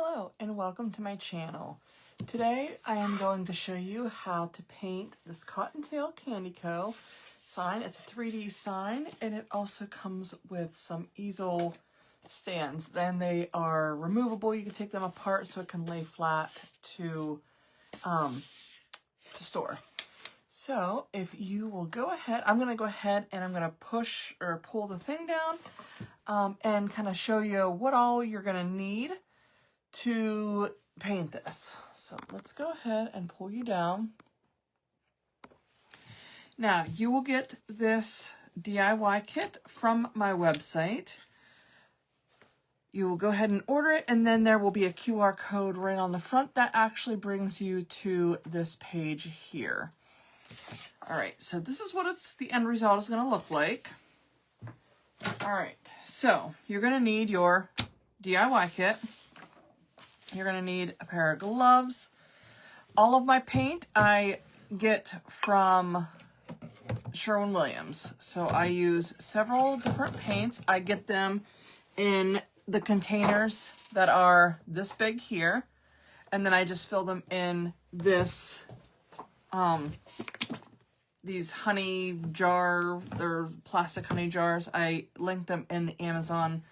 Hello and welcome to my channel. Today I am going to show you how to paint this Cottontail Candy Co sign. It's a 3D sign and it also comes with some easel stands. Then they are removable. You can take them apart so it can lay flat to store. So if you will go ahead, I'm going to go ahead and I'm going to push or pull the thing down and kind of show you what all you're going to need to paint this. So let's go ahead and pull you down. Now you will get this DIY kit from my website. You will go ahead and order it, and then there will be a QR code right on the front that actually brings you to this page here. All right, so this is what the end result is going to look like. All right, so you're going to need your DIY kit. You're going to need a pair of gloves. All of my paint I get from Sherwin-Williams. So I use several different paints. I get them in the containers that are this big here. And then I just fill them in this, these honey jar, they're plastic honey jars. I linked them in the Amazon,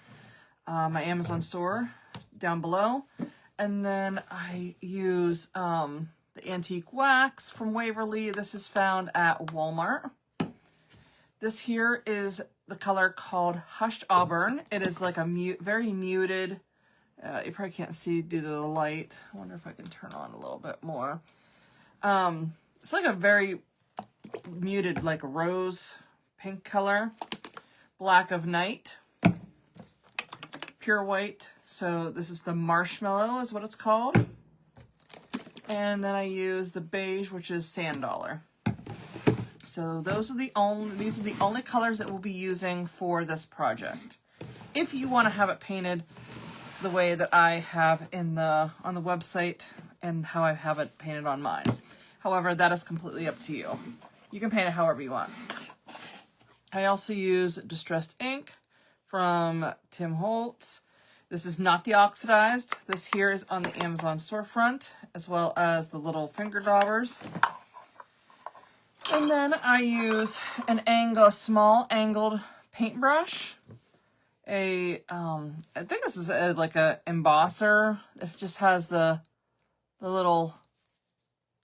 my Amazon store down below. And then I use the antique wax from Waverly. This is found at Walmart. This here is the color called Hushed Auburn. It is like a very muted, you probably can't see due to the light. I wonder if I can turn on a little bit more. It's like a very muted, like rose pink color. Black of Night. Pure white. So this is the marshmallow is what it's called. And then I use the beige, which is sand dollar. So these are the only colors that we'll be using for this project. If you want to have it painted the way that I have on the website and how I have it painted on mine. However, that is completely up to you. You can paint it however you want. I also use distressed ink from Tim Holtz. This is not deoxidized. This here is on the Amazon storefront, as well as the little finger daubers. And then I use a small angled paintbrush. I think this is like a embosser. It just has the little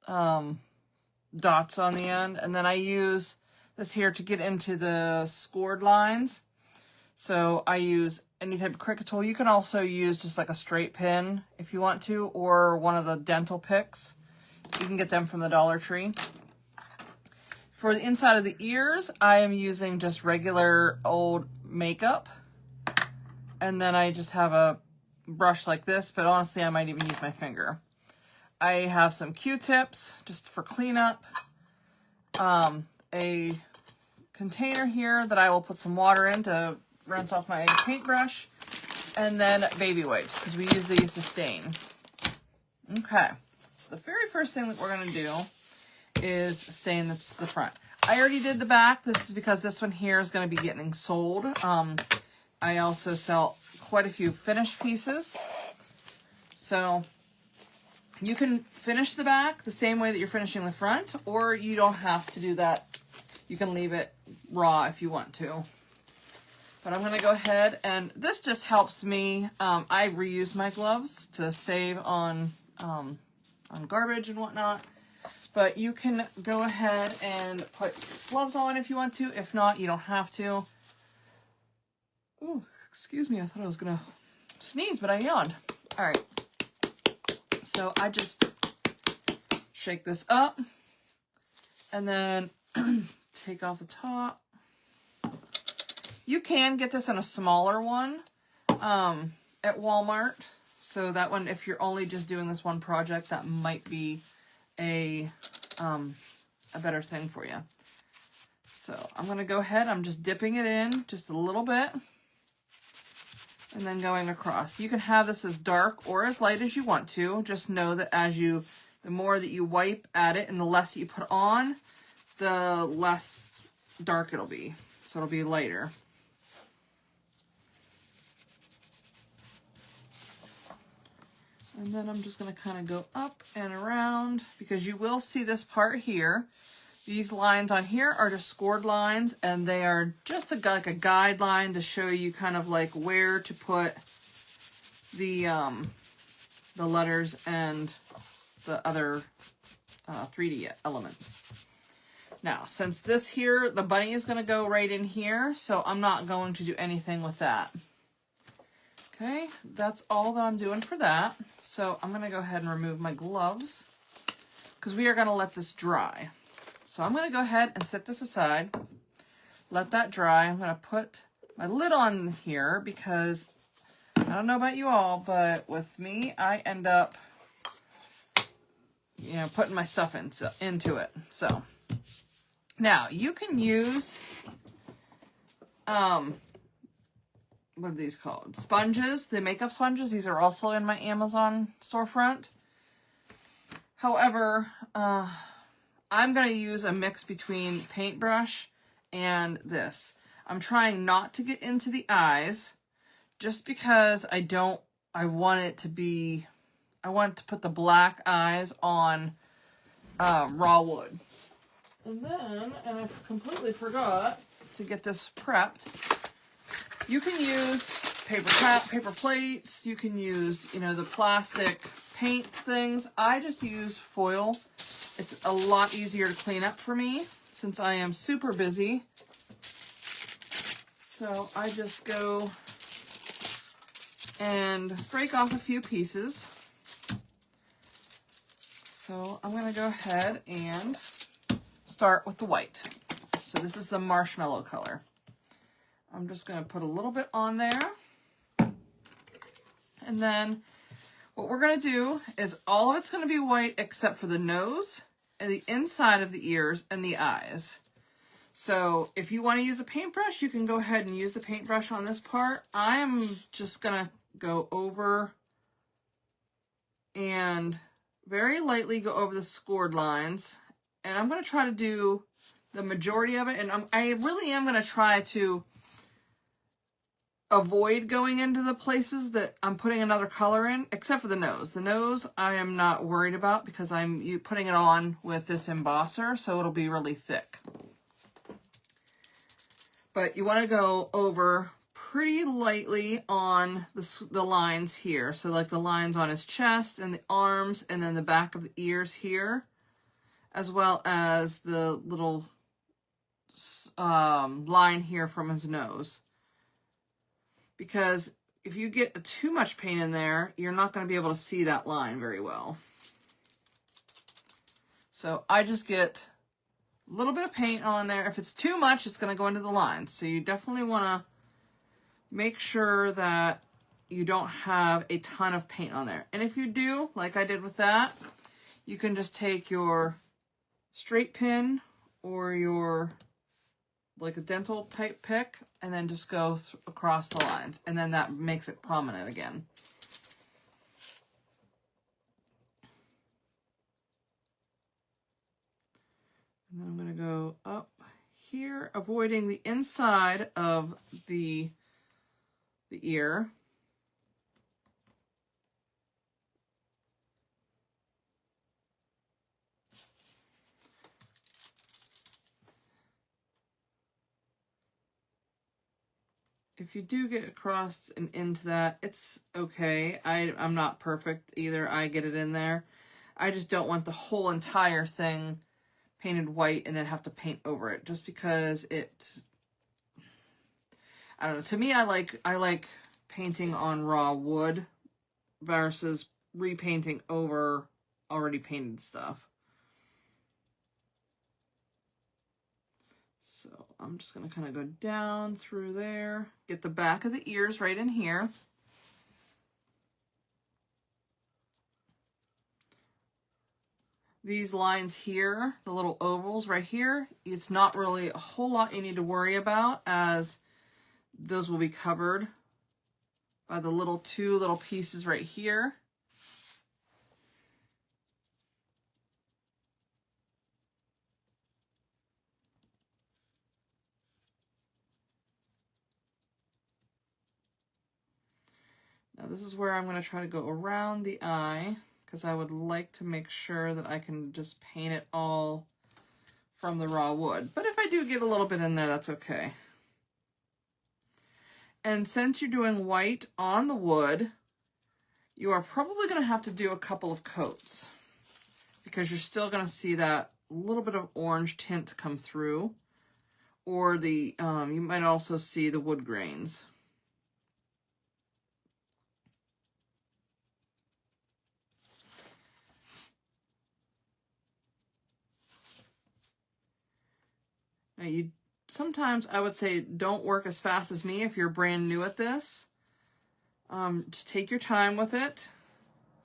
dots on the end. And then I use this here to get into the scored lines. So I use any type of Cricut tool. You can also use just like a straight pin if you want to, or one of the dental picks. You can get them from the Dollar Tree. For the inside of the ears, I am using just regular old makeup. And then I just have a brush like this, but honestly, I might even use my finger. I have some Q-tips just for cleanup. A container here that I will put some water in to rinse off my paintbrush, and then baby wipes, because we use these to stain. Okay, so the very first thing that we're going to do is stain the front. I already did the back. This is because this one here is going to be getting sold. I also sell quite a few finished pieces. So you can finish the back the same way that you're finishing the front, or you don't have to do that. You can leave it raw if you want to. But I'm going to go ahead, and this just helps me. I reuse my gloves to save on garbage and whatnot. But you can go ahead and put gloves on if you want to. If not, you don't have to. Ooh, excuse me. I thought I was going to sneeze, but I yawned. All right. So I just shake this up and then take off the top. You can get this in a smaller one at Walmart. So that one, if you're only just doing this one project, that might be a better thing for you. So I'm going to go ahead. I'm just dipping it in just a little bit and then going across. You can have this as dark or as light as you want to. Just know that the more that you wipe at it and the less you put on, the less dark it'll be. So it'll be lighter. And then I'm just going to kind of go up and around, because you will see this part here. These lines on here are just scored lines, and they are just like a guideline to show you kind of like where to put the letters and the other 3D elements. Now, since this here, the bunny is going to go right in here, so I'm not going to do anything with that. Okay, that's all that I'm doing for that. So I'm going to go ahead and remove my gloves, because we are going to let this dry. So I'm going to go ahead and set this aside, let that dry. I'm going to put my lid on here, because I don't know about you all, but with me, I end up, you know, putting my stuff into it. So now you can use, what are these called? Sponges, the makeup sponges. These are also in my Amazon storefront. However, I'm going to use a mix between paintbrush and this. I'm trying not to get into the eyes, just because I want to put the black eyes on raw wood. And then, and I completely forgot to get this prepped, you can use paper plates, you can use, you know, the plastic paint things. I just use foil. It's a lot easier to clean up for me since I am super busy. So I just go and break off a few pieces. So I'm going to go ahead and start with the white. So this is the marshmallow color. I'm just going to put a little bit on there. And then what we're going to do is all of it's going to be white except for the nose and the inside of the ears and the eyes. So if you want to use a paintbrush, you can go ahead and use the paintbrush on this part. I'm just going to go over and very lightly go over the scored lines. And I'm going to try to do the majority of it. And I really am going to try to avoid going into the places that I'm putting another color in, except for the nose. The nose I am not worried about, because I'm putting it on with this embosser, so it'll be really thick. But you want to go over pretty lightly on the lines here. So like the lines on his chest and the arms, and then the back of the ears here, as well as the little line here from his nose. Because if you get too much paint in there, you're not going to be able to see that line very well. So I just get a little bit of paint on there. If it's too much, it's going to go into the lines. So you definitely want to make sure that you don't have a ton of paint on there. And if you do, like I did with that, you can just take your straight pin or your like a dental type pick, and then just go across the lines, and then that makes it prominent again. And then I'm going to go up here, avoiding the inside of the ear. If you do get across and into that, it's okay. I'm not perfect either. I get it in there. I just don't want the whole entire thing painted white and then have to paint over it, just because I don't know. To me, I like painting on raw wood versus repainting over already painted stuff. So I'm just going to kind of go down through there, get the back of the ears right in here. These lines here, the little ovals right here, it's not really a whole lot you need to worry about, as those will be covered by the two little pieces right here. Now this is where I'm going to try to go around the eye, because I would like to make sure that I can just paint it all from the raw wood. But if I do get a little bit in there, that's okay. And since you're doing white on the wood, you are probably going to have to do a couple of coats, because you're still going to see that little bit of orange tint come through, or the you might also see the wood grains. Now sometimes I would say don't work as fast as me if you're brand new at this. Just take your time with it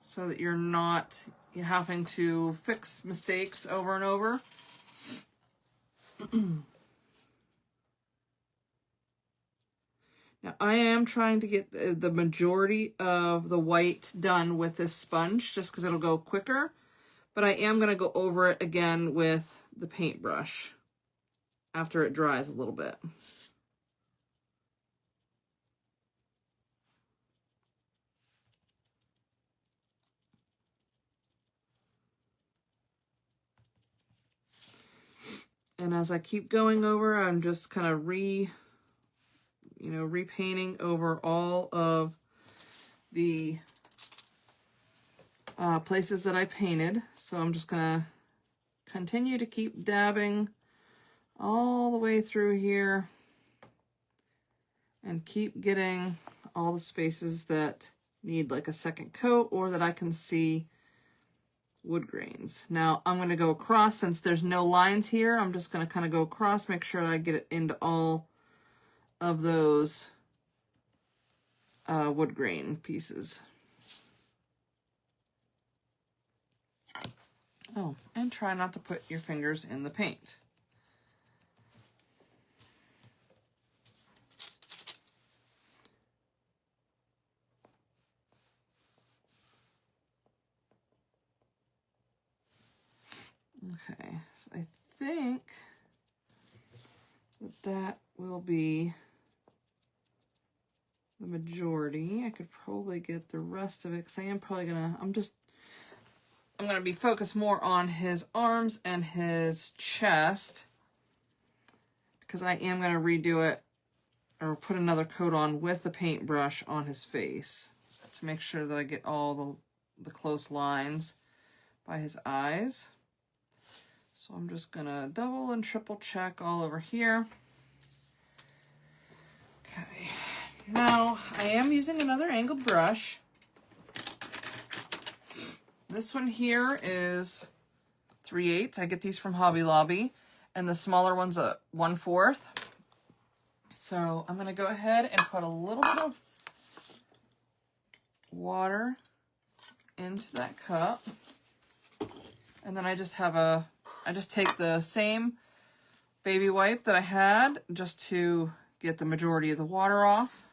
so that you're not having to fix mistakes over and over. Now I am trying to get the majority of the white done with this sponge just because it'll go quicker, but I am going to go over it again with the paintbrush after it dries a little bit. And as I keep going over, I'm just kind of repainting over all of the places that I painted. So I'm just gonna continue to keep dabbing all the way through here and keep getting all the spaces that need like a second coat or that I can see wood grains. Now I'm going to go across, since there's no lines here, I'm just going to kind of go across, make sure I get it into all of those wood grain pieces. Oh, and try not to put your fingers in the paint. Okay, so I think that will be the majority. I could probably get the rest of it, because I am probably gonna, I'm gonna be focused more on his arms and his chest, because I am gonna redo it or put another coat on with the paintbrush on his face to make sure that I get all the close lines by his eyes. So I'm just gonna double and triple check all over here. Okay, now I am using another angled brush. This one here is 3/8. I get these from Hobby Lobby, and the smaller one's a 1/4. So I'm gonna go ahead and put a little bit of water into that cup. And then I just take the same baby wipe that I had just to get the majority of the water off.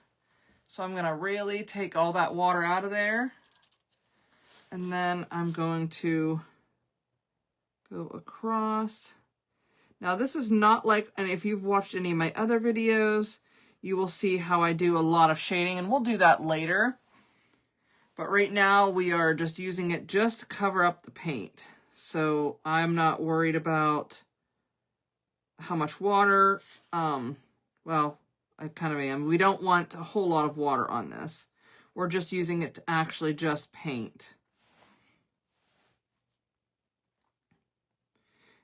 So I'm gonna really take all that water out of there. And then I'm going to go across. Now this is not like, and if you've watched any of my other videos, you will see how I do a lot of shading, and we'll do that later. But right now we are just using it just to cover up the paint. So I'm not worried about how much water, well, I kind of am. We don't want a whole lot of water on this. We're just using it to actually just paint.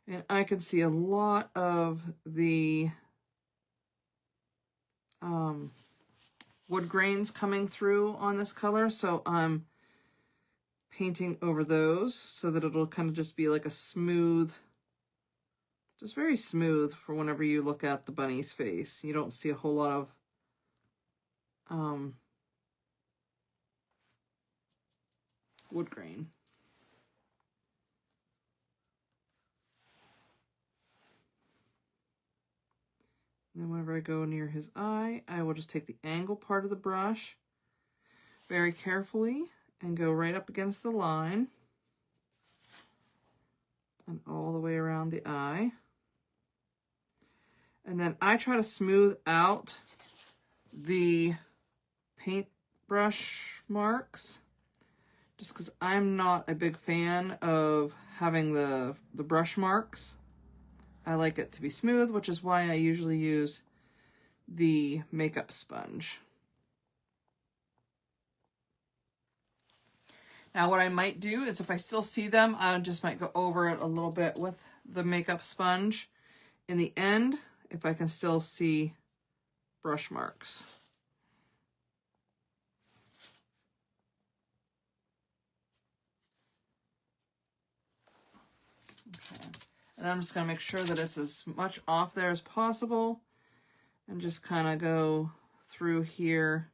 And I can see a lot of the wood grains coming through on this color, so I'm painting over those so that it'll kind of just be like a smooth, just very smooth for whenever you look at the bunny's face. You don't see a whole lot of wood grain. And then whenever I go near his eye, I will just take the angle part of the brush very carefully and go right up against the line and all the way around the eye. And then I try to smooth out the paintbrush brush marks, just because I'm not a big fan of having the brush marks. I like it to be smooth, which is why I usually use the makeup sponge. Now what I might do is if I still see them, I just might go over it a little bit with the makeup sponge in the end, if I can still see brush marks. Okay. And I'm just going to make sure that it's as much off there as possible and just kind of go through here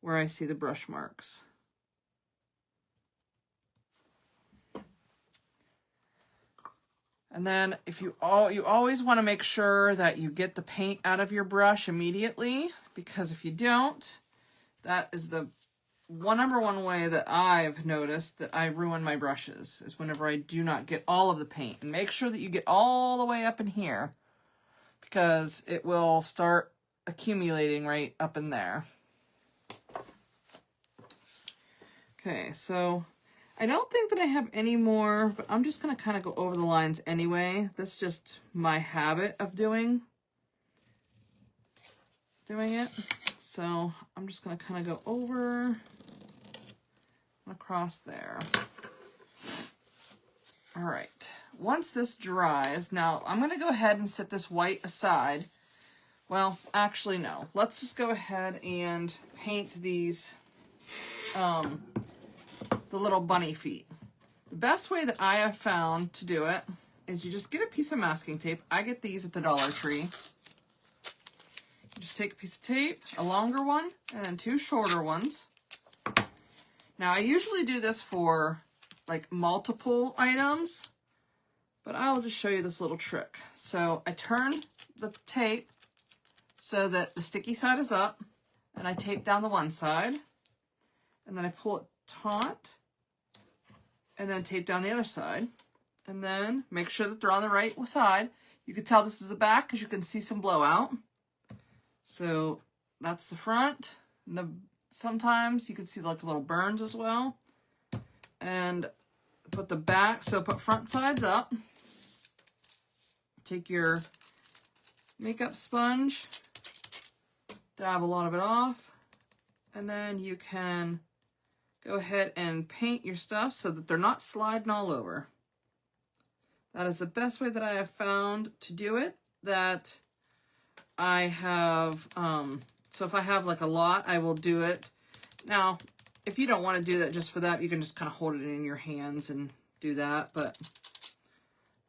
where I see the brush marks. And then if you always want to make sure that you get the paint out of your brush immediately, because if you don't, that is the number one way that I've noticed that I ruin my brushes, is whenever I do not get all of the paint. And make sure that you get all the way up in here, because it will start accumulating right up in there. Okay, so I don't think that I have any more, but I'm just going to kind of go over the lines anyway. That's just my habit of doing it. So I'm just going to kind of go over across there. All right. Once this dries, now I'm going to go ahead and set this white aside. Well, actually, no. Let's just go ahead and paint these, the little bunny feet. The best way that I have found to do it is you just get a piece of masking tape. I get these at the Dollar Tree. You just take a piece of tape, a longer one, and then two shorter ones. Now, I usually do this for like multiple items, but I will just show you this little trick. So I turn the tape so that the sticky side is up, and I tape down the one side, and then I pull it taut, and then tape down the other side, and then make sure that they're on the right side. You can tell this is the back because you can see some blowout. So that's the front. Sometimes you can see like little burns as well. And put the back, so put front sides up. Take your makeup sponge, dab a lot of it off, and then you can go ahead and paint your stuff so that they're not sliding all over. That is the best way that I have found to do it. That I have, so if I have like a lot, I will do it. Now, if you don't want to do that just for that, you can just kind of hold it in your hands and do that. But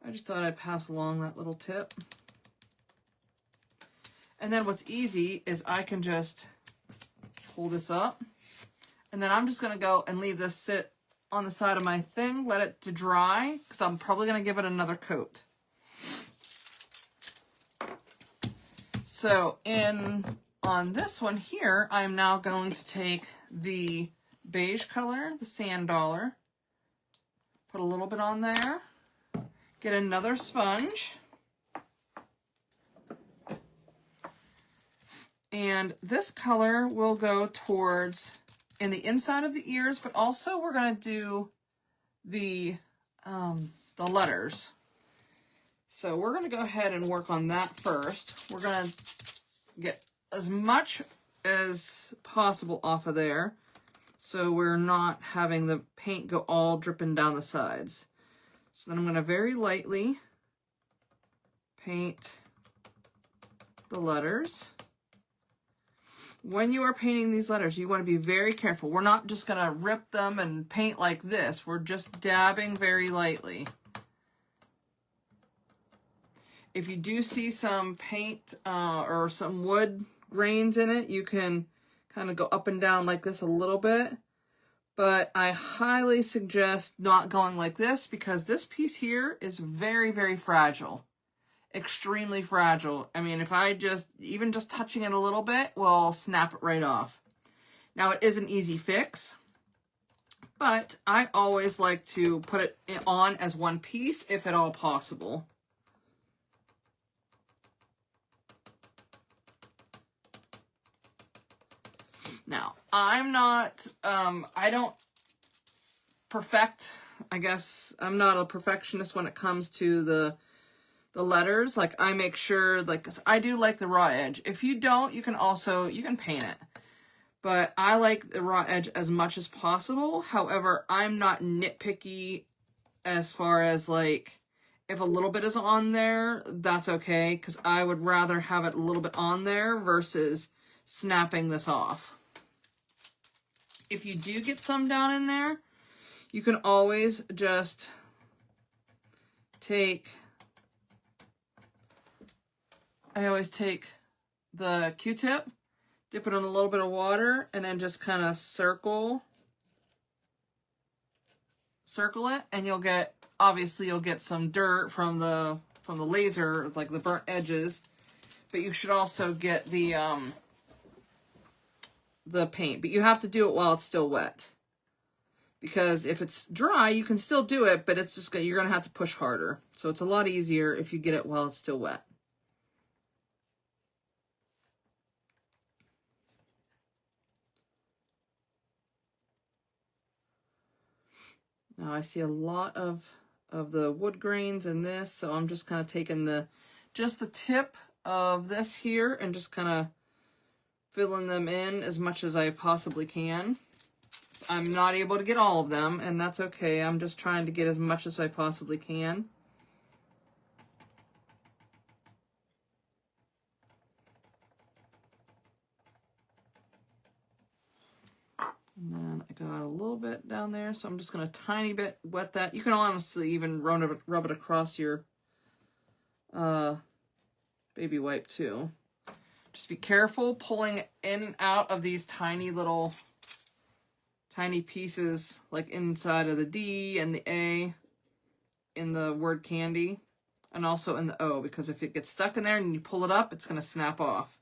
I just thought I'd pass along that little tip. And then what's easy is I can just pull this up. And then I'm just going to go and leave this sit on the side of my thing, let it to dry, because I'm probably going to give it another coat. So on this one here, I'm now going to take the beige color, the sand dollar, put a little bit on there, get another sponge, and this color will go towards in the inside of the ears, but also we're going to do the letters. So we're going to go ahead and work on that first. We're going to get as much as possible off of there, so we're not having the paint go all dripping down the sides. So then I'm going to very lightly paint the letters. When you are painting these letters, you want to be very careful. We're not just going to rip them and paint like this. We're just dabbing very lightly. If you do see some paint or some wood grains in it, you can kind of go up and down like this a little bit. But I highly suggest not going like this, because this piece here is very, very fragile. Extremely fragile. I mean, if I even just touching it a little bit will snap it right off. Now, it is an easy fix, but I always like to put it on as one piece if at all possible. Now, I'm not, I don't perfect, I guess. I'm not a perfectionist when it comes to the letters. Like, I make sure, like, I do like the raw edge. If you don't, you can paint it. But I like the raw edge as much as possible. However, I'm not nitpicky as far as, like, if a little bit is on there, that's okay. Because I would rather have it a little bit on there versus snapping this off. If you do get some down in there, you can always just take, I always take the Q-tip, dip it in a little bit of water, and then just kind of circle it, and you'll get, obviously you'll get some dirt from the laser, like the burnt edges, but you should also get the paint, but you have to do it while it's still wet. Because if it's dry, you can still do it, but it's just you're going to have to push harder. So it's a lot easier if you get it while it's still wet. Now I see a lot of the wood grains in this, so I'm just kind of taking just the tip of this here and just kind of filling them in as much as I possibly can. I'm not able to get all of them, and that's okay. I'm just trying to get as much as I possibly can. And then I got a little bit down there, so I'm just going to tiny bit wet that. You can honestly even rub it across your baby wipe too. Just be careful pulling in and out of these tiny pieces, like inside of the D and the A in the word candy, and also in the O, because if it gets stuck in there and you pull it up, it's going to snap off.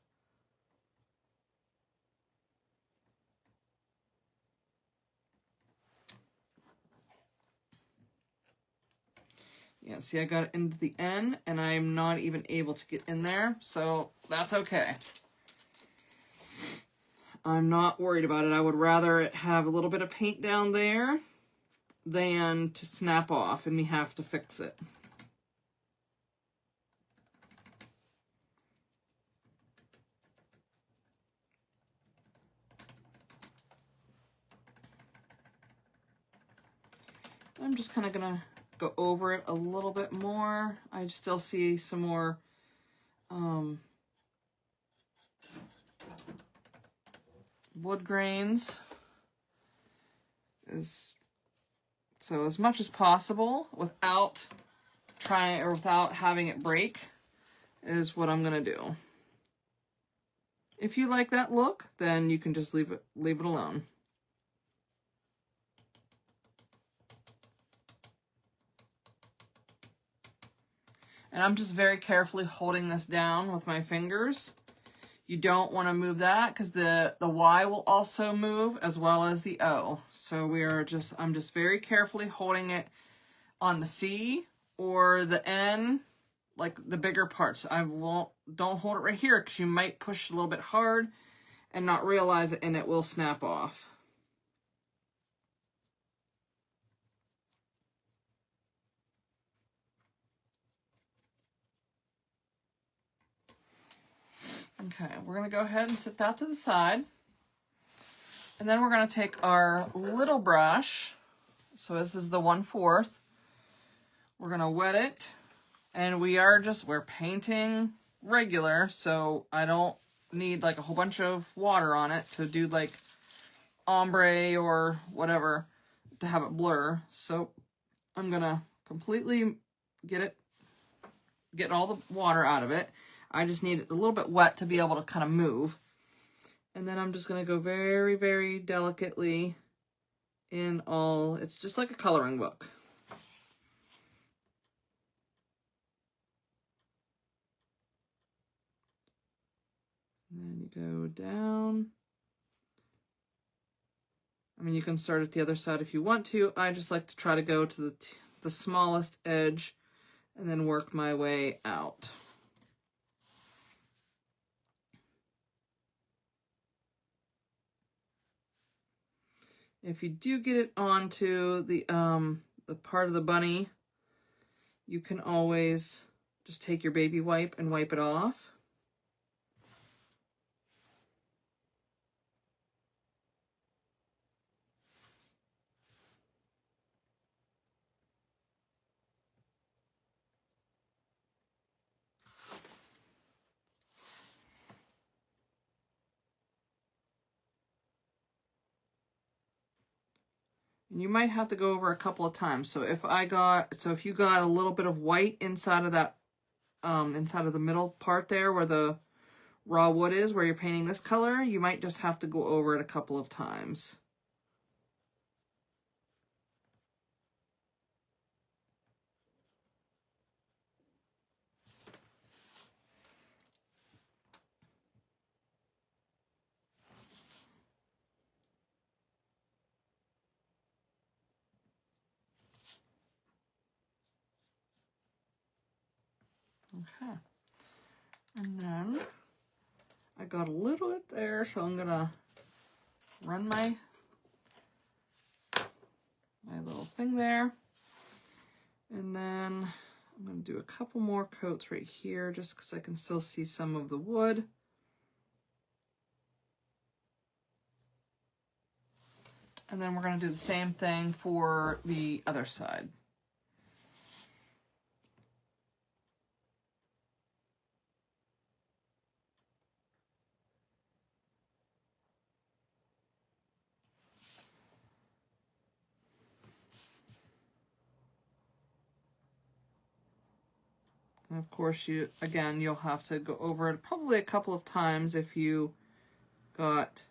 Yeah, see, I got it into the N, and I'm not even able to get in there, so that's okay. I'm not worried about it. I would rather it have a little bit of paint down there than to snap off and me have to fix it. I'm just kind of going to go over it a little bit more. I still see some more wood grains. So as much as possible without having it break is what I'm going to do. If you like that look, then you can just leave it alone. And I'm just very carefully holding this down with my fingers. You don't want to move that because the Y will also move as well as the O. So I'm just very carefully holding it on the C or the N, like the bigger parts. Don't hold it right here because you might push a little bit hard and not realize it, and it will snap off. Okay, we're going to go ahead and set that to the side. And then we're going to take our little brush. So this is the 1/4. We're going to wet it. And we're painting regular. So I don't need like a whole bunch of water on it to do like ombre or whatever to have it blur. So I'm going to completely get all the water out of it. I just need it a little bit wet to be able to kind of move. And then I'm just going to go very, very delicately in all. It's just like a coloring book. And then you go down. I mean, you can start at the other side if you want to. I just like to try to go to the smallest edge and then work my way out. If you do get it onto the part of the bunny, you can always just take your baby wipe and wipe it off. And you might have to go over a couple of times. So if you got a little bit of white inside of that, inside of the middle part there where the raw wood is, where you're painting this color, you might just have to go over it a couple of times. Okay. And then I got a little bit there, so I'm gonna run my little thing there. And then I'm gonna do a couple more coats right here just because I can still see some of the wood. And then we're gonna do the same thing for the other side. And of course, you'll have to go over it probably a couple of times if you got,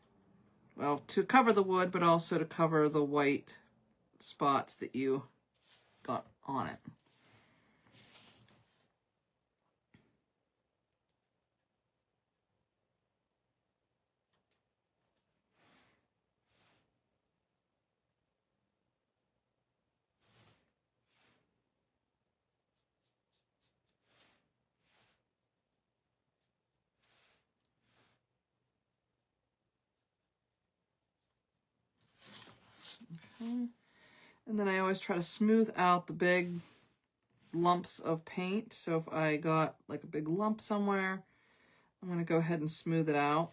well, to cover the wood, but also to cover the white spots that you got on it. Okay. And then I always try to smooth out the big lumps of paint. So if I got like a big lump somewhere, I'm going to go ahead and smooth it out.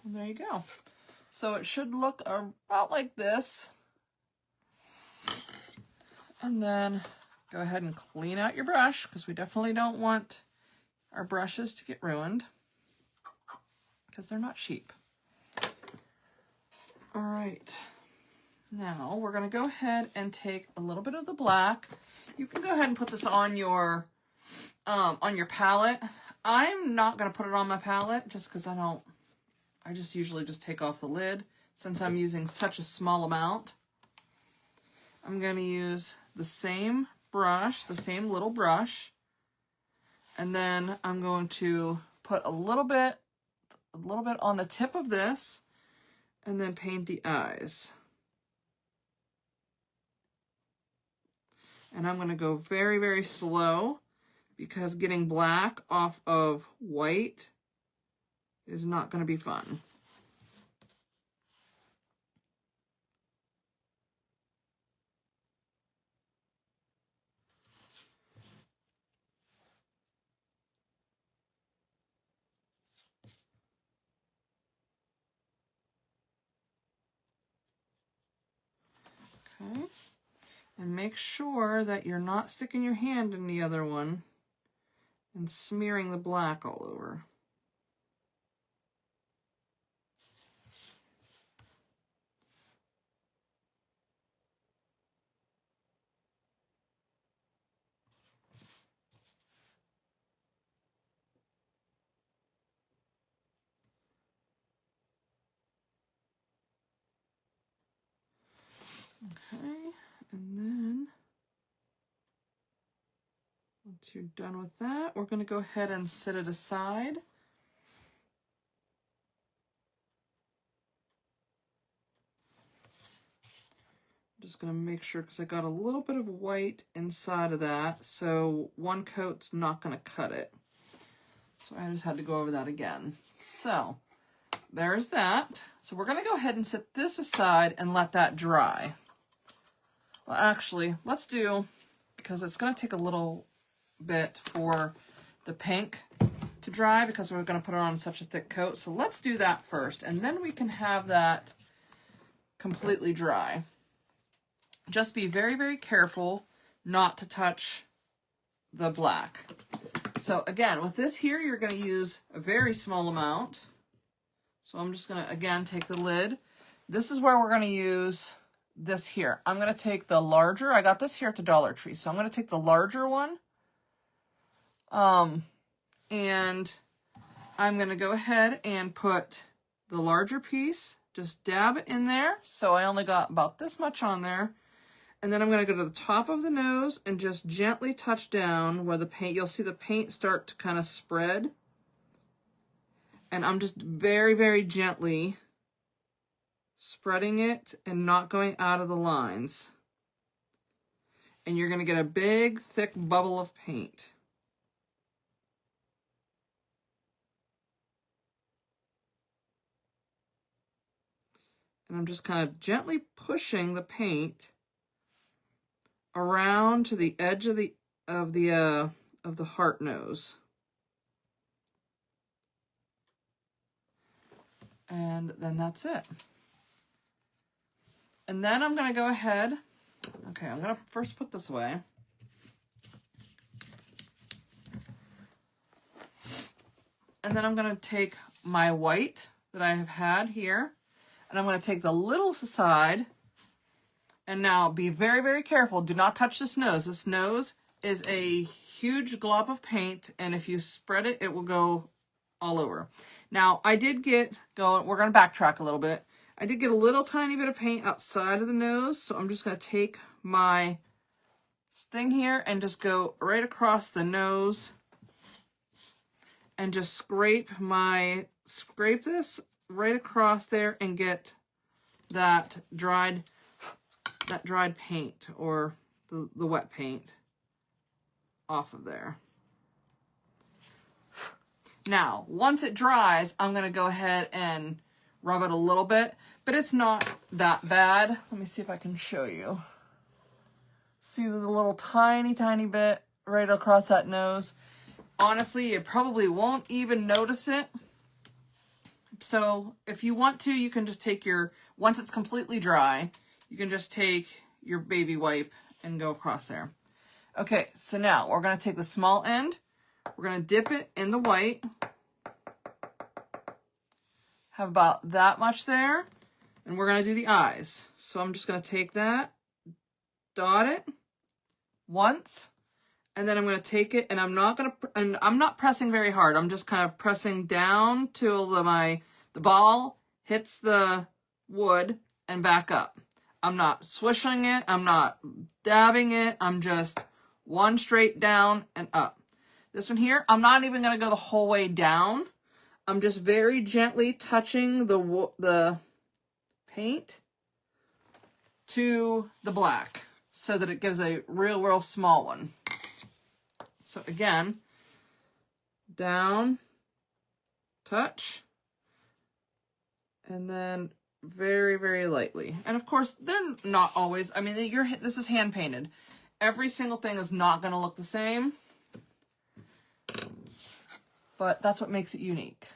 And there you go. So it should look about like this. And then go ahead and clean out your brush because we definitely don't want our brushes to get ruined because they're not cheap. All right. Now we're going to go ahead and take a little bit of the black. You can go ahead and put this on your palette. I'm not going to put it on my palette just because I just usually just take off the lid since I'm using such a small amount. I'm going to use the same brush, the same little brush, and then I'm going to put a little bit on the tip of this and then paint the eyes. And I'm going to go very, very slow because getting black off of white is not going to be fun. Okay. And make sure that you're not sticking your hand in the other one and smearing the black all over. Okay, and then once you're done with that, we're going to go ahead and set it aside. I'm just going to make sure, because I got a little bit of white inside of that, so one coat's not going to cut it. So I just had to go over that again. So there's that. So we're going to go ahead and set this aside and let that dry. Well, actually, let's do, because it's going to take a little bit for the pink to dry because we're going to put it on such a thick coat. So let's do that first, and then we can have that completely dry. Just be very, very careful not to touch the black. So again, with this here, you're going to use a very small amount. So I'm just going to, again, take the lid. This is where we're going to use this here. I'm going to take the larger. I got this here at the Dollar Tree. So I'm going to take the larger one. And I'm going to go ahead and put the larger piece, just dab it in there. So I only got about this much on there. And then I'm going to go to the top of the nose and just gently touch down where the paint, you'll see the paint start to kind of spread. And I'm just very, very gently spreading it and not going out of the lines. And you're going to get a big, thick bubble of paint. And I'm just kind of gently pushing the paint around to the edge of the heart nose. And then that's it. And then I'm going to go ahead. Okay, I'm going to first put this away. And then I'm going to take my white that I have had here, and I'm going to take the little aside. And now be very, very careful. Do not touch this nose. This nose is a huge glob of paint, and if you spread it, it will go all over. Now, I did get, we're going to backtrack a little bit. I did get a little tiny bit of paint outside of the nose, so I'm just going to take my thing here and just go right across the nose and just scrape this right across there and get that dried paint, or the wet paint, off of there. Now, once it dries, I'm going to go ahead and rub it a little bit, but it's not that bad. Let me see if I can show you. See the little tiny, tiny bit right across that nose. Honestly, you probably won't even notice it. So if you want to, you can just take once it's completely dry, you can just take your baby wipe and go across there. Okay, so now we're going to take the small end. We're going to dip it in the white. Have about that much there. And we're going to do the eyes. So I'm just going to take that, dot it once, and then I'm going to take it, and I'm not pressing very hard. I'm just kind of pressing down till the ball hits the wood and back up. I'm not swishing it. I'm not dabbing it. I'm just one straight down and up. This one here, I'm not even going to go the whole way down. I'm just very gently touching the paint to the black so that it gives a real small one. So again, down, touch, and then very, very lightly. And of course, they're not always, I mean, this is hand painted. Every single thing is not going to look the same, but that's what makes it unique.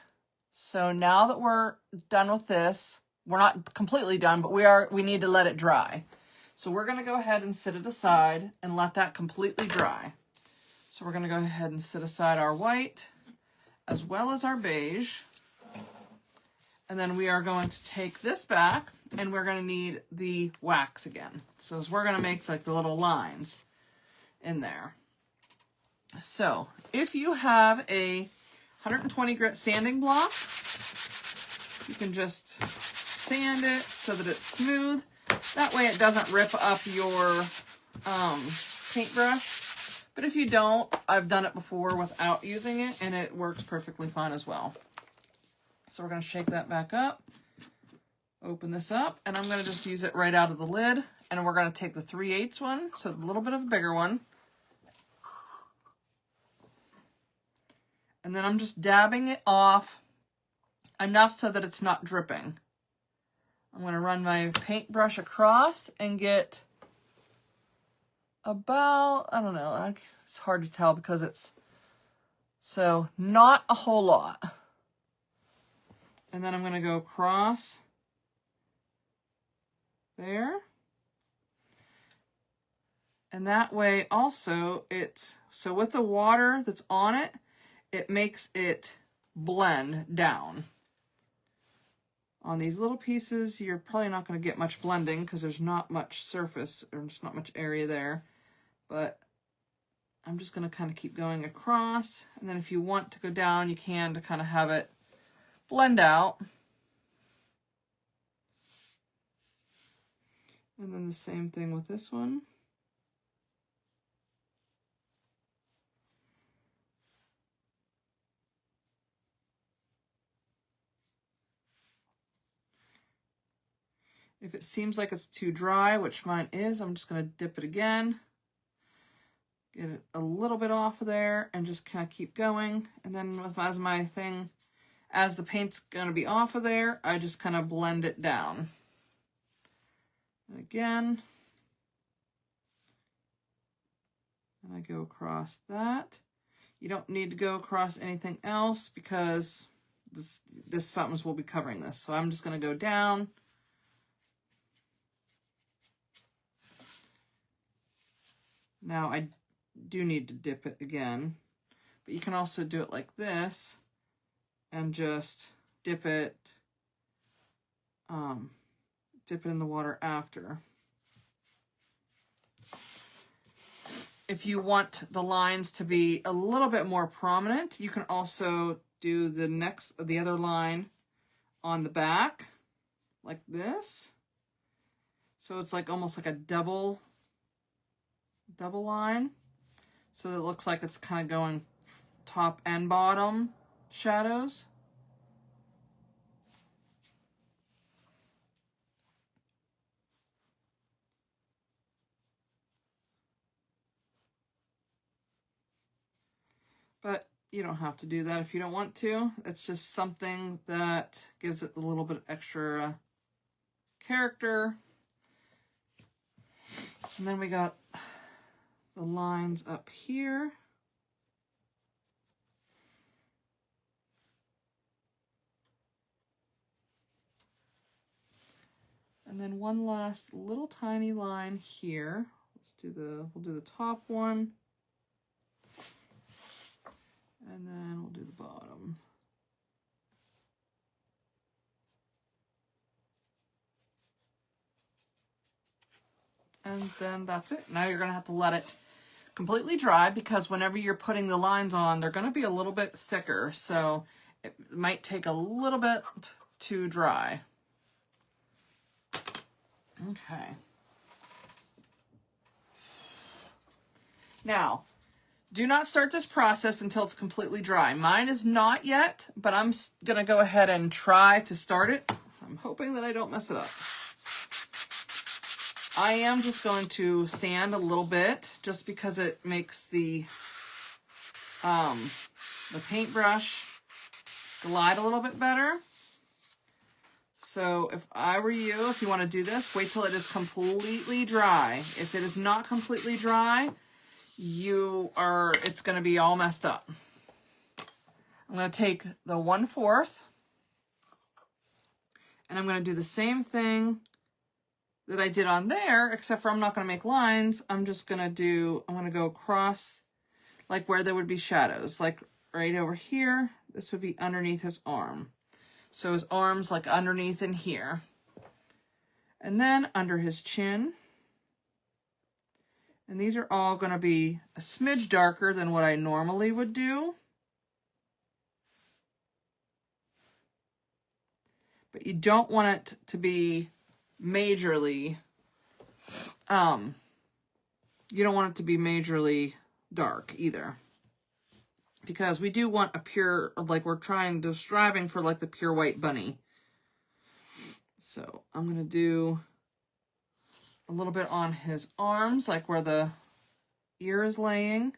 So now that we're done with this, we're not completely done, but we need to let it dry. So we're going to go ahead and set it aside and let that completely dry. So we're going to go ahead and set aside our white as well as our beige. And then we are going to take this back, and we're going to need the wax again. So we're going to make like the little lines in there. So if you have a 120 grit sanding block, you can just sand it so that it's smooth. That way it doesn't rip up your paintbrush. But if you don't, I've done it before without using it, and it works perfectly fine as well. So we're going to shake that back up, open this up, and I'm going to just use it right out of the lid. And we're going to take the 3/8 one, so a little bit of a bigger one. And then I'm just dabbing it off enough so that it's not dripping. I'm going to run my paintbrush across and get about, I don't know, it's hard to tell because it's, so not a whole lot. And then I'm going to go across there. And that way also it's, so with the water that's on it, it makes it blend down. On these little pieces, you're probably not going to get much blending because there's not much surface, or there's not much area there. But I'm just going to kind of keep going across. And then if you want to go down, you can, to kind of have it blend out. And then the same thing with this one. If it seems like it's too dry, which mine is, I'm just going to dip it again. Get it a little bit off of there and just kind of keep going. And then as my thing, as the paint's going to be off of there, I just kind of blend it down. And again. And I go across that. You don't need to go across anything else because this something will be covering this. So I'm just going to go down. Now I do need to dip it again, but you can also do it like this and just dip it in the water after. If you want the lines to be a little bit more prominent, you can also do the other line on the back like this. So it's like almost like a double line, so it looks like it's kind of going top and bottom shadows. But you don't have to do that if you don't want to. It's just something that gives it a little bit extra character. And then we got the lines up here. And then one last little tiny line here. We'll do the top one. And then we'll do the bottom. And then that's it. Now you're gonna have to let it completely dry, because whenever you're putting the lines on, they're going to be a little bit thicker, so it might take a little bit to dry. Okay. Now, do not start this process until it's completely dry. Mine is not yet, but I'm going to go ahead and try to start it. I'm hoping that I don't mess it up. I am just going to sand a little bit just because it makes the paintbrush glide a little bit better. So if I were you, if you want to do this, wait till it is completely dry. If it is not completely dry, it's going to be all messed up. I'm going to take the 1/4 and I'm going to do the same thing that I did on there, except for I'm not going to make lines. I'm going to go across like where there would be shadows, like right over here. This would be underneath his arm. So his arm's like underneath in here. And then under his chin. And these are all going to be a smidge darker than what I normally would do. But you don't want it to be majorly you don't want it to be majorly dark either. Because we do want a pure, like we're striving for like the pure white bunny. So I'm going to do a little bit on his arms, like where the ear is laying.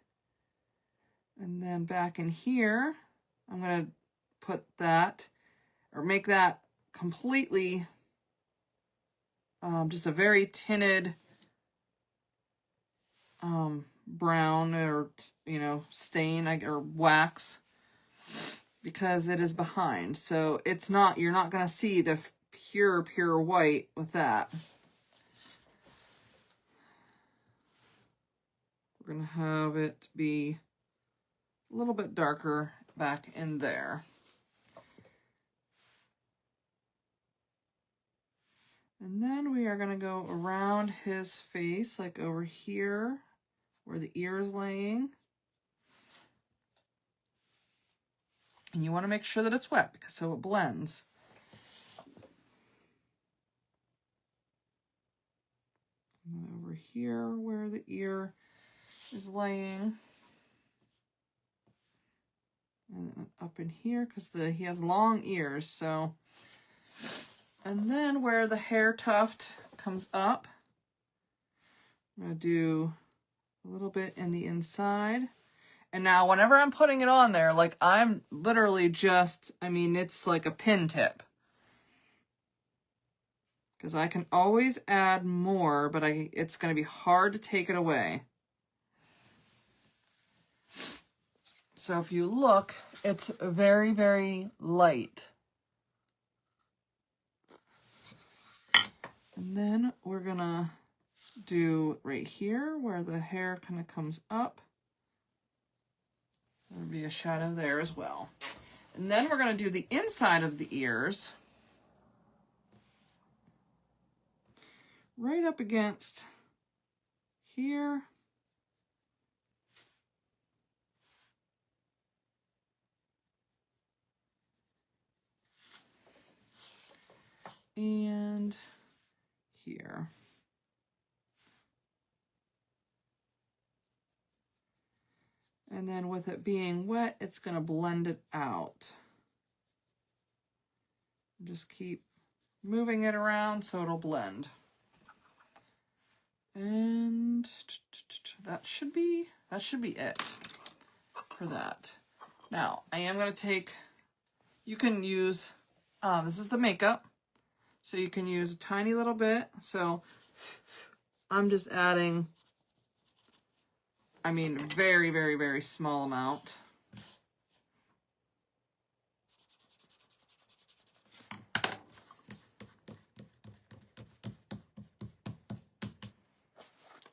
And then back in here, I'm going to put that, or make that completely just a very tinted brown, or, you know, stain or wax, because it is behind. So it's not, you're not going to see the pure white with that. We're going to have it be a little bit darker back in there. And then we are going to go around his face, like over here, where the ear is laying. And you want to make sure that it's wet, because so it blends. And then over here, where the ear is laying. And then up in here, because he has long ears, so. And then where the hair tuft comes up, I'm going to do a little bit in the inside. And now whenever I'm putting it on there, like I'm literally just, I mean, it's like a pin tip. Because I can always add more, but it's going to be hard to take it away. So if you look, it's very, very light. And then we're going to do right here where the hair kind of comes up. There'll be a shadow there as well. And then we're going to do the inside of the ears. Right up against here. And here. And then with it being wet, it's going to blend it out. Just keep moving it around so it'll blend. And that should be it for that. Now, I am going to take, you can use, this is the makeup. So you can use a tiny little bit. So I'm just adding, I mean, very, very, very small amount.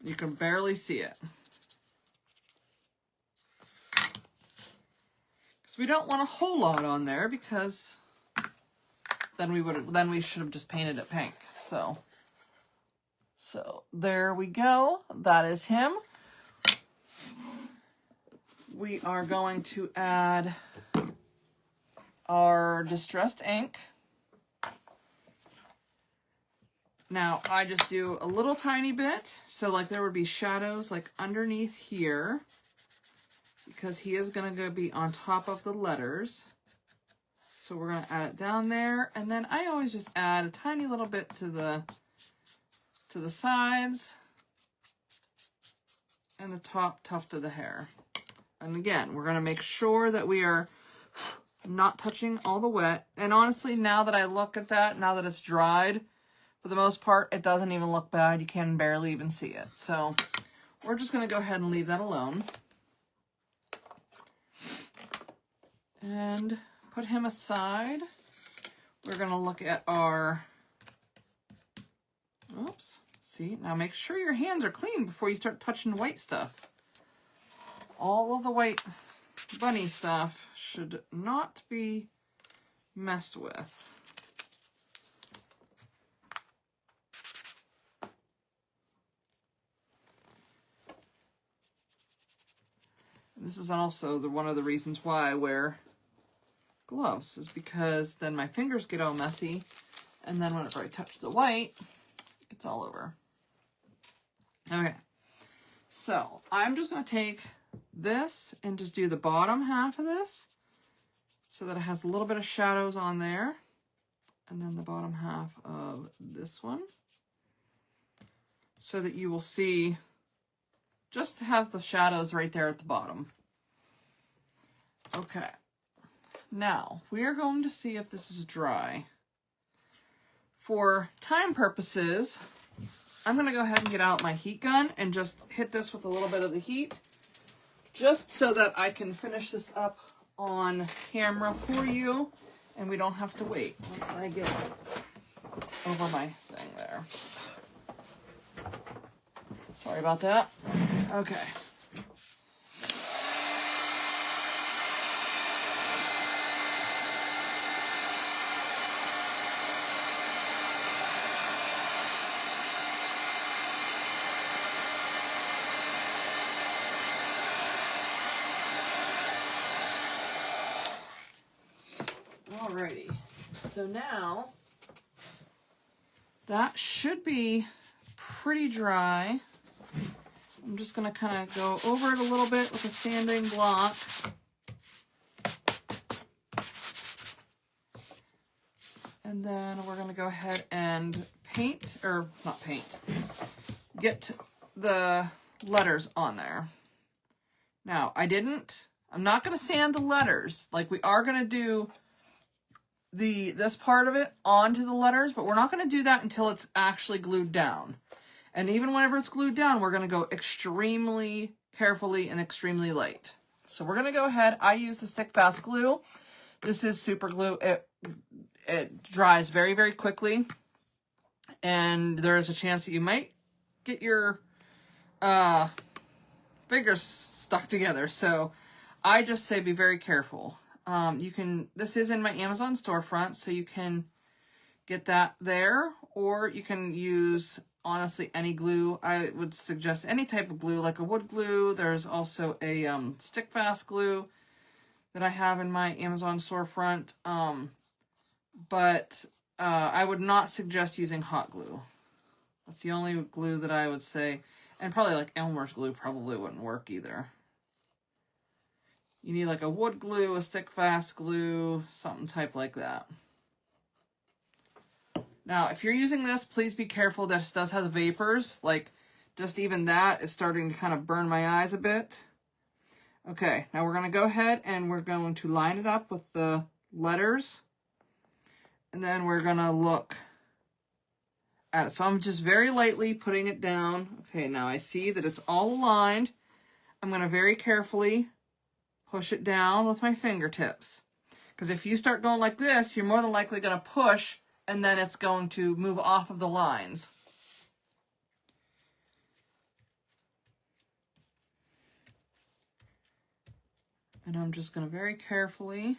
You can barely see it. Because we don't want a whole lot on there, because then we should have just painted it pink. So there we go. That is him. We are going to add our distressed ink. Now, I just do a little tiny bit, so like there would be shadows like underneath here, because he is going to be on top of the letters. So we're going to add it down there, and then I always just add a tiny little bit to the sides and the top tuft of the hair. And again, we're going to make sure that we are not touching all the wet. And honestly, now that I look at that, now that it's dried, for the most part, it doesn't even look bad. You can barely even see it. So we're just going to go ahead and leave that alone. And put him aside. We're going to look at our, oops, see, now make sure your hands are clean before you start touching white stuff. All of the white bunny stuff should not be messed with. This is also one of the reasons why I wear gloves, is because then my fingers get all messy, and then whenever I touch the white, it's all over. Okay, so I'm just going to take this and just do the bottom half of this so that it has a little bit of shadows on there. And then the bottom half of this one so that you will see just has the shadows right there at the bottom. Okay, now we are going to see if this is dry. For time purposes, I'm going to go ahead and get out my heat gun and just hit this with a little bit of the heat, just so that I can finish this up on camera for you, and we don't have to wait once I get over my thing there. Sorry about that. Okay. Alrighty, so now that should be pretty dry. I'm just going to kind of go over it a little bit with a sanding block. And then we're going to go ahead and paint, or not paint, get the letters on there. Now, I'm not going to sand the letters. Like, we are going to do this part of it onto the letters, but we're not going to do that until it's actually glued down. And even whenever it's glued down, we're going to go extremely carefully and extremely light. So we're going to go ahead. I use the stick fast glue. This is super glue. It dries very, very quickly. And there is a chance that you might get your fingers stuck together. So I just say be very careful. This is in my Amazon storefront, so you can get that there, or you can use, honestly, any glue. I would suggest any type of glue, like a wood glue. There's also a stick fast glue that I have in my Amazon storefront. But I would not suggest using hot glue. That's the only glue that I would say, and probably like Elmer's glue probably wouldn't work either. You need like a wood glue, a stick fast glue, something type like that. Now, if you're using this, please be careful. This does have vapors. Like, just even that is starting to kind of burn my eyes a bit. Okay, now we're going to go ahead and we're going to line it up with the letters. And then we're going to look at it. So I'm just very lightly putting it down. Okay, now I see that it's all aligned. I'm going to very carefully push it down with my fingertips. Because if you start going like this, you're more than likely going to push, and then it's going to move off of the lines. And I'm just going to very carefully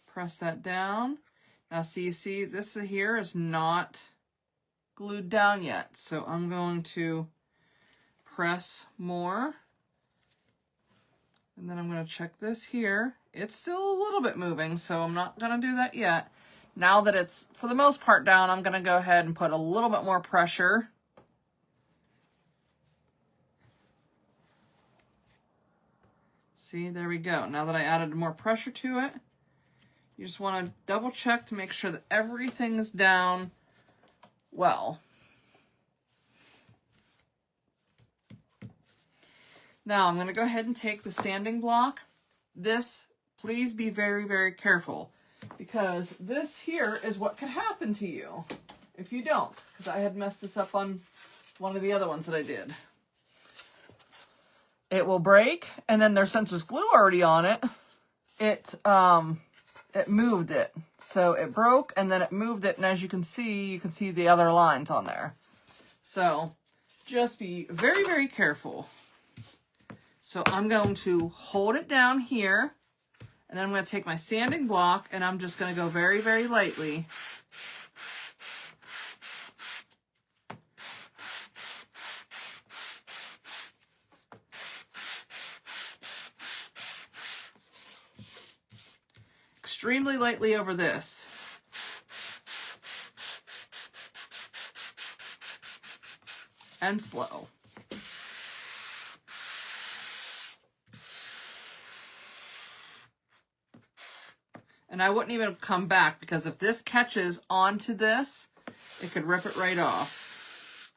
press that down. Now, so you see, this here is not glued down yet. So I'm going to press more. And then I'm going to check this here. It's still a little bit moving, so I'm not going to do that yet. Now that it's, for the most part, down, I'm going to go ahead and put a little bit more pressure. See, there we go. Now that I added more pressure to it, you just want to double check to make sure that everything is down well. Now I'm going to go ahead and take the sanding block. This, please be very, very careful, because this here is what could happen to you if you don't, because I had messed this up on one of the other ones that I did. It will break, and then since there's glue already on it, it moved it. So it broke, and then it moved it, and as you can see the other lines on there. So just be very, very careful. So I'm going to hold it down here, and then I'm going to take my sanding block, and I'm just going to go very, very lightly. Extremely lightly over this. And slow. And I wouldn't even come back, because if this catches onto this, it could rip it right off.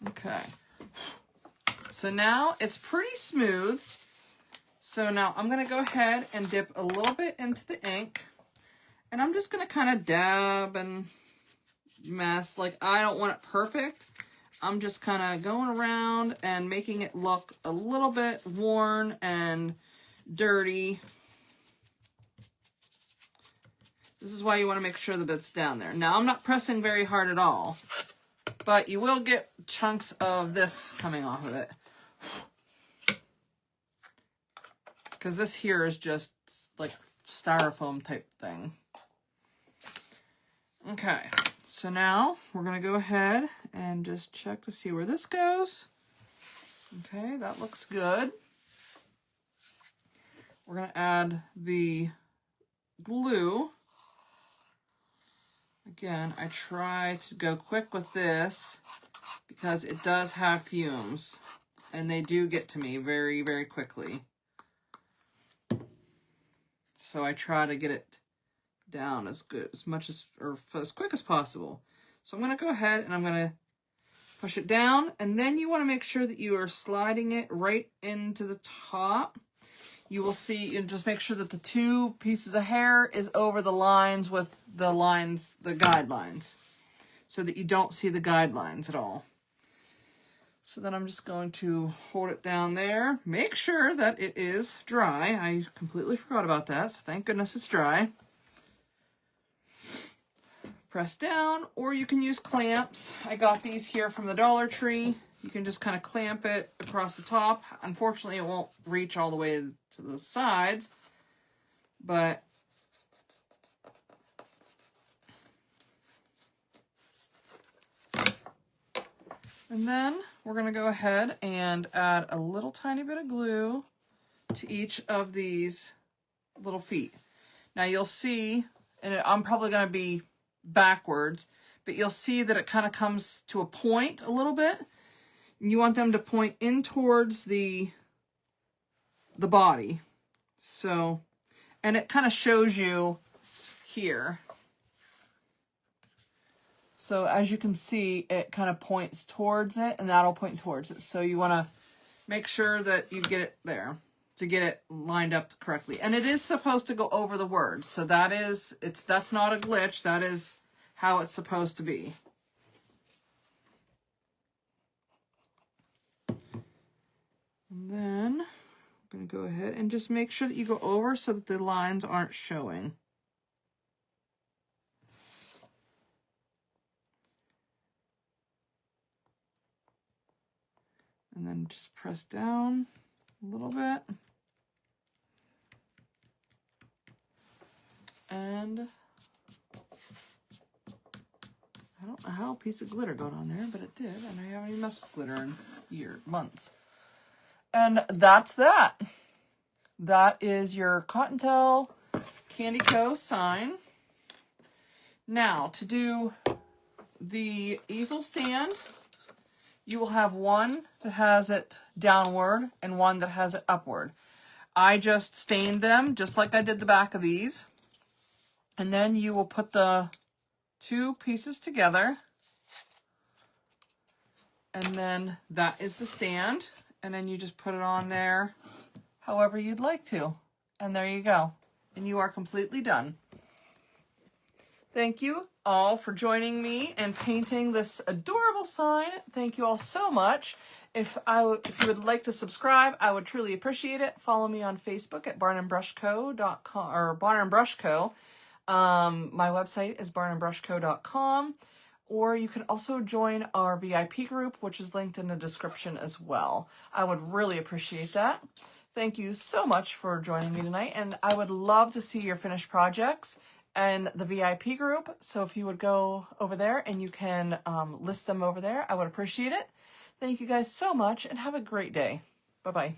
Okay. So now it's pretty smooth. So now I'm going to go ahead and dip a little bit into the ink. And I'm just going to kind of dab and mess. Like, I don't want it perfect. I'm just kind of going around and making it look a little bit worn and dirty. This is why you want to make sure that it's down there. Now, I'm not pressing very hard at all, but you will get chunks of this coming off of it. Because this here is just like styrofoam type thing. Okay, so now we're going to go ahead and just check to see where this goes. Okay, that looks good. We're going to add the glue. Again, I try to go quick with this because it does have fumes, and they do get to me very, very quickly. So I try to get it down as quick as possible. So I'm going to go ahead and I'm going to push it down, and then you want to make sure that you are sliding it right into the top. You will see, and just make sure that the 2 pieces of hair is over the lines with the lines, the guidelines, so that you don't see the guidelines at all. So then I'm just going to hold it down there. Make sure that it is dry. I completely forgot about that, so thank goodness it's dry. Press down, or you can use clamps. I got these here from the Dollar Tree. You can just kind of clamp it across the top. Unfortunately, it won't reach all the way to the sides, but and then we're going to go ahead and add a little tiny bit of glue to each of these little feet. Now you'll see, and I'm probably going to be backwards, but you'll see that it kind of comes to a point a little bit. You want them to point in towards the body. So, and it kind of shows you here. So as you can see, it kind of points towards it, and that'll point towards it. So you want to make sure that you get it there to get it lined up correctly. And it is supposed to go over the words. So that's not a glitch. That is how it's supposed to be. And then I'm going to go ahead and just make sure that you go over so that the lines aren't showing. And then just press down a little bit. And I don't know how a piece of glitter got on there, but it did. And I haven't even messed with glitter in months. And that's that. That is your Cottontail Candy Co. sign. Now, to do the easel stand, you will have one that has it downward and one that has it upward. I just stained them just like I did the back of these. And then you will put the 2 pieces together. And then that is the stand. And then you just put it on there however you'd like to. And there you go. And you are completely done. Thank you all for joining me and painting this adorable sign. Thank you all so much. If you would like to subscribe, I would truly appreciate it. Follow me on Facebook at barnandbrushco.com or Barn and Brush Co. My website is barnandbrushco.com. Or you can also join our VIP group, which is linked in the description as well. I would really appreciate that. Thank you so much for joining me tonight, and I would love to see your finished projects and the VIP group. So if you would go over there and you can list them over there, I would appreciate it. Thank you guys so much, and have a great day. Bye-bye.